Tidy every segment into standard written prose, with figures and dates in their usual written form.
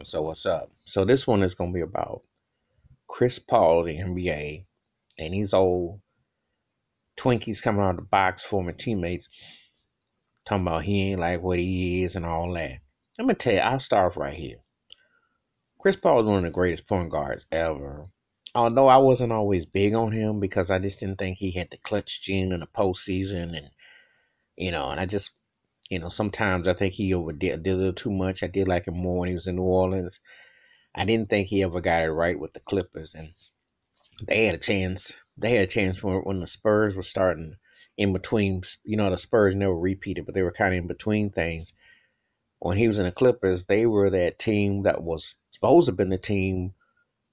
So what's up? So this one is gonna be about Chris Paul, the NBA, and these old Twinkies coming out of the box, former teammates, talking about he ain't like what he is and all that. I'm gonna tell you, I'll start off right here. Chris Paul is one of the greatest point guards ever. Although I wasn't always big on him because I just didn't think he had the clutch gene in the postseason, and and I just sometimes I think he overdid did a little too much. I did like him more when he was in New Orleans. I didn't think he ever got it right with the Clippers, and they had a chance. They had a chance when the Spurs were starting in between. The Spurs never repeated, but they were kind of in between things. When he was in the Clippers, they were that team that was supposed to have been the team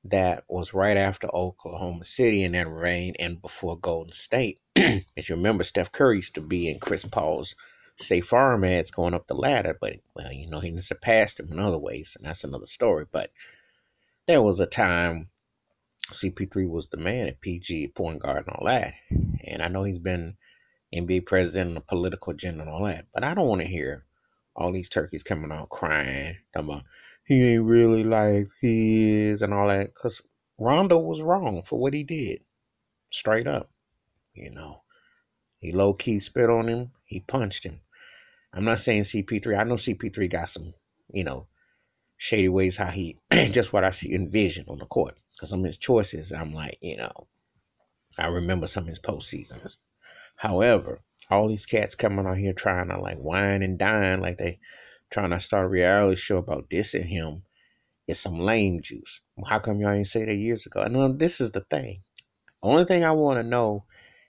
that was right after Oklahoma City in that reign and before Golden State. As you remember, Steph Curry used to be in Chris Paul's State Farm ads going up the ladder, but he surpassed him in other ways, and that's another story. But there was a time CP3 was the man at PG, point guard, and all that. And I know he's been NBA president and a political agenda and all that, but I don't want to hear all these turkeys coming out crying, talking about he ain't really like he is and all that. Because Rondo was wrong for what he did, straight up. You know, he low key spit on him, he punched him. I'm not saying CP3. I know CP3 got some, shady ways how he just what I see envision on the court. Because some of his choices, I'm like, I remember some of his postseasons. However, all these cats coming out here trying to like wine and dine like they trying to start a reality show about dissing him is some lame juice. How come y'all ain't say that years ago? And this is the thing. Only thing I want to know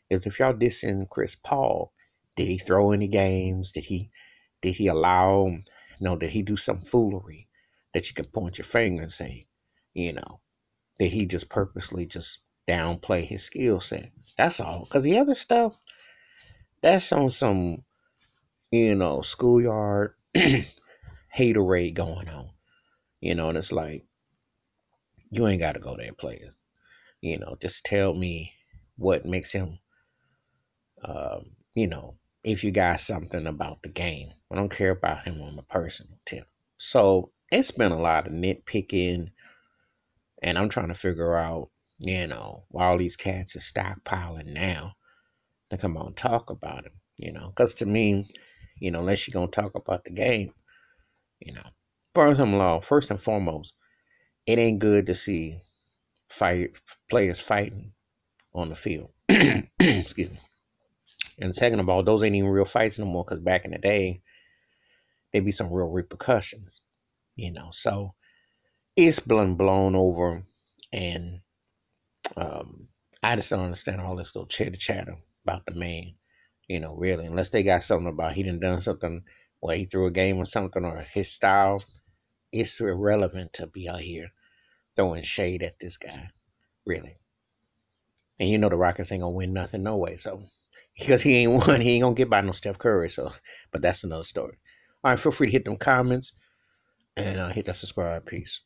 is if y'all dissing Chris Paul, did he throw any games? Did he allow did he do some foolery that you could point your finger and say, did he just purposely just downplay his skill set? That's all. Because the other stuff, that's on some, schoolyard haterade going on. And it's like, you ain't got to go there, players. Just tell me what makes him, if you got something about the game. I don't care about him on the personal tip. So it's been a lot of nitpicking, and I'm trying to figure out, why all these cats are stockpiling now to come on and talk about him. Because to me, unless you're gonna talk about the game, you know, first and foremost, it ain't good to see fight players fighting on the field. Excuse me. And second of all, those ain't even real fights no more because back in the day, there'd be some real repercussions. So it's been blown over, and I just don't understand all this little chitter chatter about the man. Really, unless they got something about he done something, where he threw a game or something, or his style, it's irrelevant to be out here throwing shade at this guy, really. And the Rockets ain't gonna win nothing no way. So because he ain't won, he ain't gonna get by no Steph Curry. So, but that's another story. All right, feel free to hit them comments and hit that subscribe. Peace.